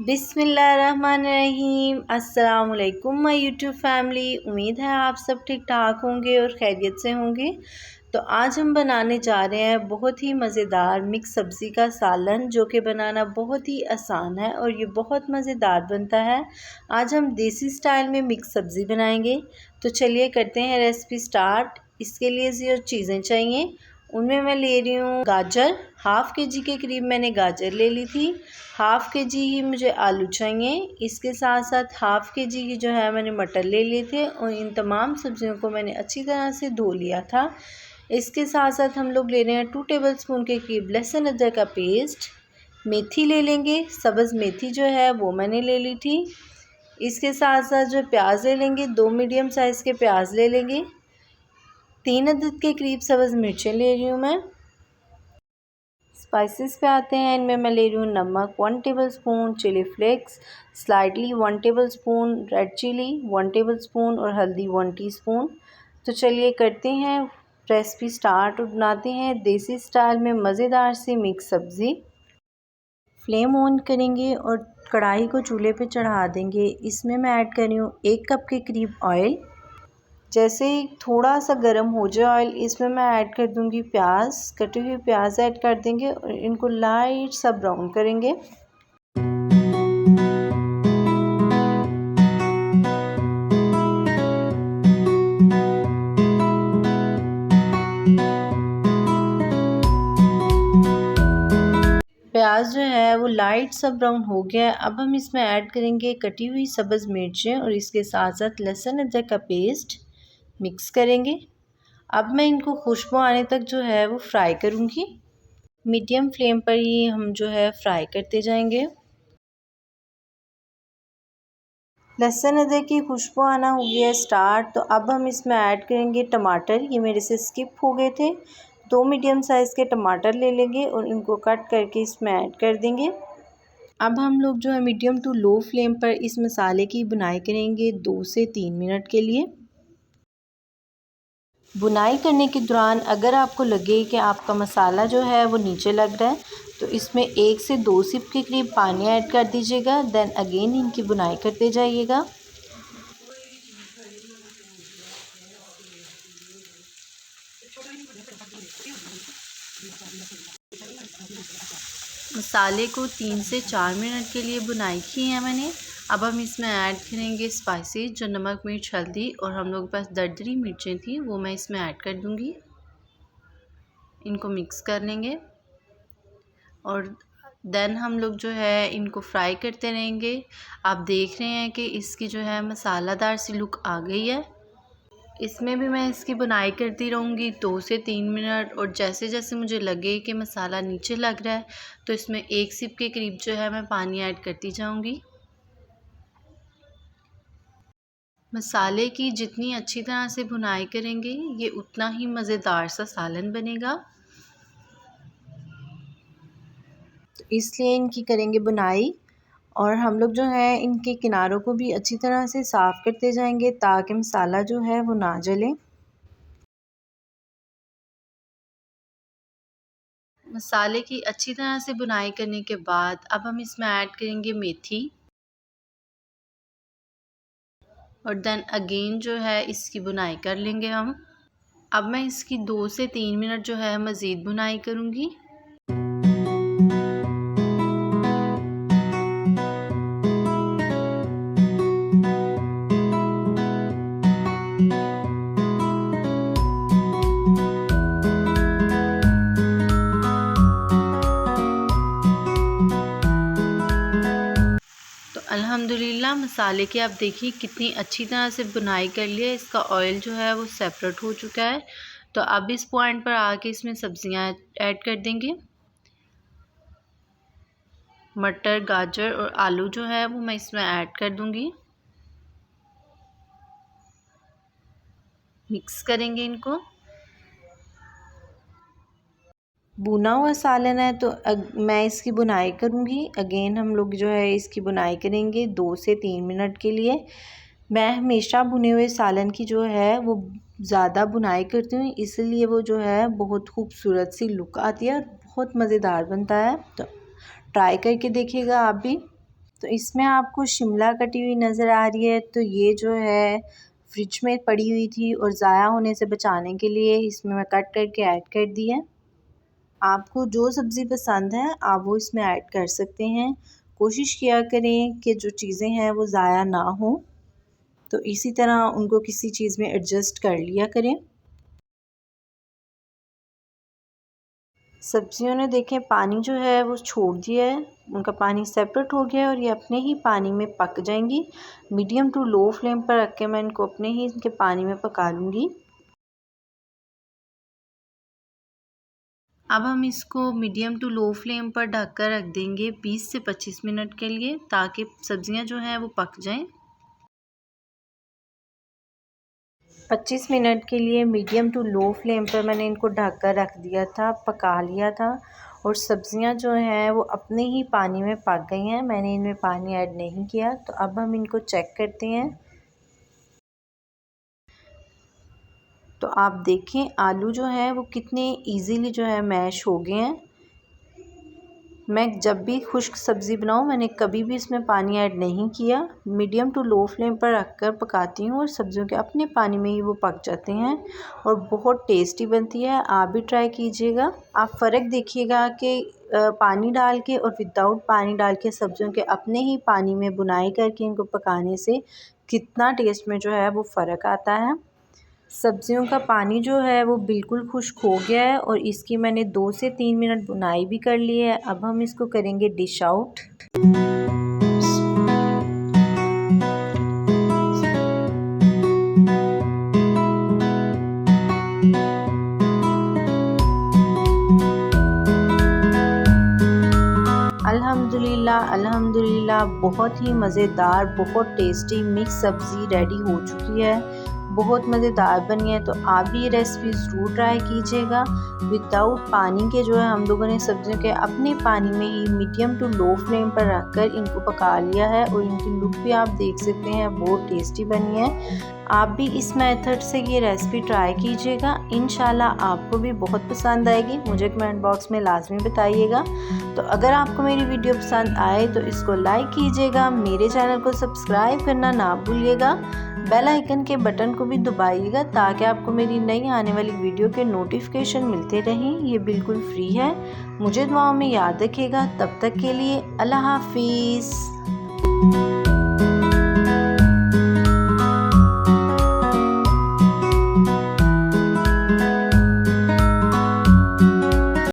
बिस्मिल्लाहिर्रहमानिर्रहीम। अस्सलाम वालेकुम माय यूट्यूब फैमिली। उम्मीद है आप सब ठीक ठाक होंगे और खैरियत से होंगे। तो आज हम बनाने जा रहे हैं बहुत ही मज़ेदार मिक्स सब्ज़ी का सालन, जो कि बनाना बहुत ही आसान है और ये बहुत मज़ेदार बनता है। आज हम देसी स्टाइल में मिक्स सब्ज़ी बनाएंगे। तो चलिए करते हैं रेसिपी स्टार्ट। इसके लिए जो चीज़ें चाहिए उनमें मैं ले रही हूँ गाजर, हाफ़ के जी के करीब मैंने गाजर ले ली थी। हाफ़ के जी ही मुझे आलू चाहिए। इसके साथ साथ हाफ़ के जी की जो है मैंने मटर ले लिए थे और इन तमाम सब्ज़ियों को मैंने अच्छी तरह से धो लिया था। इसके साथ साथ हम लोग ले रहे हैं 2 टेबलस्पून के करीब लहसुन अदरक का पेस्ट। मेथी ले लेंगे, सब्ज़ मेथी जो है वो मैंने ले ली थी। इसके साथ साथ जो प्याज ले लेंगे, 2 मीडियम साइज़ के प्याज ले लेंगे। 3 अदद के करीब सब्ज़ मिर्चें ले रही हूँ मैं। स्पाइसेस पे आते हैं। इनमें मैं ले रही हूँ नमक 1 tablespoon, chilli flakes slightly 1 tablespoon, red chilli 1 tablespoon और हल्दी 1 टीस्पून। तो चलिए करते हैं रेसिपी स्टार्ट और बनाते हैं देसी स्टाइल में मज़ेदार सी मिक्स सब्ज़ी। फ्लेम ऑन करेंगे और कढ़ाई को चूल्हे पे चढ़ा देंगे। इसमें मैं ऐड कर रही हूँ 1 कप के करीब ऑयल। जैसे ही थोड़ा सा गर्म हो जाए ऑयल, इसमें मैं ऐड कर दूंगी प्याज। कटे हुए प्याज ऐड कर देंगे और इनको लाइट सा ब्राउन करेंगे। प्याज जो है वो लाइट सा ब्राउन हो गया है। अब हम इसमें ऐड करेंगे कटी हुई सब्ज़ मिर्चें और इसके साथ साथ लहसुन अदरक का पेस्ट मिक्स करेंगे। अब मैं इनको खुशबू आने तक जो है वो फ्राई करूँगी। मीडियम फ्लेम पर ही हम जो है फ्राई करते जाएंगे। लहसुन अदरक की खुशबू आना हो गया स्टार्ट। तो अब हम इसमें ऐड करेंगे टमाटर। ये मेरे से स्किप हो गए थे। 2 मीडियम साइज़ के टमाटर ले लेंगे और इनको कट करके इसमें ऐड कर देंगे। अब हम लोग जो है मीडियम टू लो फ्लेम पर इस मसाले की बुनाई करेंगे 2 से 3 मिनट के लिए। बुनाई करने के दौरान अगर आपको लगे कि आपका मसाला जो है वो नीचे लग रहा है, तो इसमें 1 से 2 सिप के करीब पानी ऐड कर दीजिएगा। देन अगेन इनकी बुनाई करते जाइएगा। मसाले को 3 से 4 मिनट के लिए बुनाई की है मैंने। अब हम इसमें ऐड करेंगे स्पाइसेस, जो नमक मिर्च हल्दी और हम लोग के पास दरदरी मिर्चें थी वो मैं इसमें ऐड कर दूंगी। इनको मिक्स कर लेंगे और देन हम लोग जो है इनको फ्राई करते रहेंगे। आप देख रहे हैं कि इसकी जो है मसालादार सी लुक आ गई है। इसमें भी मैं इसकी बुनाई करती रहूँगी 2 से 3 मिनट और जैसे जैसे मुझे लगे कि मसाला नीचे लग रहा है तो इसमें 1 सिप के करीब जो है मैं पानी ऐड करती जाऊँगी। मसाले की जितनी अच्छी तरह से भुनाई करेंगे ये उतना ही मज़ेदार सा सालन बनेगा। तो इसलिए इनकी करेंगे बुनाई और हम लोग जो है इनके किनारों को भी अच्छी तरह से साफ़ करते जाएंगे ताकि मसाला जो है वो ना जले। मसाले की अच्छी तरह से बुनाई करने के बाद अब हम इसमें ऐड करेंगे मेथी और देन अगेन जो है इसकी बुनाई कर लेंगे हम। अब मैं इसकी 2 से 3 मिनट जो है मज़ीद बुनाई करूँगी। तो अल्हम्दुलिल्लाह मसाले की आप देखिए कितनी अच्छी तरह से बुनाई कर लिया। इसका ऑयल जो है वो सेपरेट हो चुका है। तो अब इस पॉइंट पर आके इसमें सब्जियां ऐड कर देंगे। मटर गाजर और आलू जो है वो मैं इसमें ऐड कर दूंगी। मिक्स करेंगे इनको। भुना हुआ सालन है तो मैं इसकी बुनाई करूँगी। अगेन हम लोग जो है इसकी बुनाई करेंगे 2 से 3 मिनट के लिए। मैं हमेशा भुने हुए सालन की जो है वो ज़्यादा बुनाई करती हूँ, इसलिए वो जो है बहुत खूबसूरत सी लुक आती है और बहुत मज़ेदार बनता है। तो ट्राई करके देखिएगा आप भी। तो इसमें आपको शिमला कटी हुई नज़र आ रही है, तो ये जो है फ्रिज में पड़ी हुई थी और ज़ाया होने से बचाने के लिए इसमें मैं कट करके ऐड कर दी है। आपको जो सब्ज़ी पसंद है आप वो इसमें ऐड कर सकते हैं। कोशिश किया करें कि जो चीज़ें हैं वो ज़ाया ना हो, तो इसी तरह उनको किसी चीज़ में एडजस्ट कर लिया करें। सब्जियों ने देखें पानी जो है वो छोड़ दिया है, उनका पानी सेपरेट हो गया है और ये अपने ही पानी में पक जाएंगी। मीडियम टू लो फ्लेम पर रख के मैं इनको अपने ही इनके पानी में पका लूँगी। अब हम इसको मीडियम टू लो फ्लेम पर ढक कर रख देंगे 20 से 25 मिनट के लिए, ताकि सब्जियां जो हैं वो पक जाएं। 25 मिनट के लिए मीडियम टू लो फ्लेम पर मैंने इनको ढक कर रख दिया था, पका लिया था और सब्जियां जो हैं वो अपने ही पानी में पक गई हैं। मैंने इनमें पानी ऐड नहीं किया। तो अब हम इनको चेक करते हैं। तो आप देखें आलू जो है वो कितने इजीली जो है मैश हो गए हैं। मैं जब भी खुश्क सब्ज़ी बनाऊँ मैंने कभी भी इसमें पानी ऐड नहीं किया। मीडियम टू लो फ्लेम पर रखकर पकाती हूँ और सब्जियों के अपने पानी में ही वो पक जाते हैं और बहुत टेस्टी बनती है। आप भी ट्राई कीजिएगा। आप फ़र्क देखिएगा कि पानी डाल के और विदाउट पानी डाल के सब्जियों के अपने ही पानी में बुनाई करके इनको पकाने से कितना टेस्ट में जो है वो फ़र्क आता है। सब्जियों का पानी जो है वो बिल्कुल खुश्क हो गया है और इसकी मैंने 2 से 3 मिनट बुनाई भी कर ली है। अब हम इसको करेंगे डिश आउट। अल्हम्दुलिल्लाह अल्हम्दुलिल्लाह बहुत ही मज़ेदार, बहुत टेस्टी मिक्स सब्ज़ी रेडी हो चुकी है। बहुत मज़ेदार बनी है। तो आप भी ये रेसिपी ज़रूर ट्राई कीजिएगा। विदाउट पानी के जो है हम लोगों ने सब्जियों के अपने पानी में ही मीडियम टू लो फ्लेम पर रखकर इनको पका लिया है और इनकी लुक भी आप देख सकते हैं, बहुत टेस्टी बनी है। आप भी इस मेथड से ये रेसिपी ट्राई कीजिएगा। इंशाल्लाह आपको भी बहुत पसंद आएगी। मुझे कमेंट बॉक्स में लाजमी बताइएगा। तो अगर आपको मेरी वीडियो पसंद आए तो इसको लाइक कीजिएगा, मेरे चैनल को सब्सक्राइब करना ना भूलिएगा, बेल आइकन के बटन को भी दबाइएगा ताकि आपको मेरी नई आने वाली वीडियो के नोटिफिकेशन मिलते रहें। ये बिल्कुल फ्री है। मुझे दुआओं में याद रखिएगा। तब तक के लिए अल्लाह हाफिज़।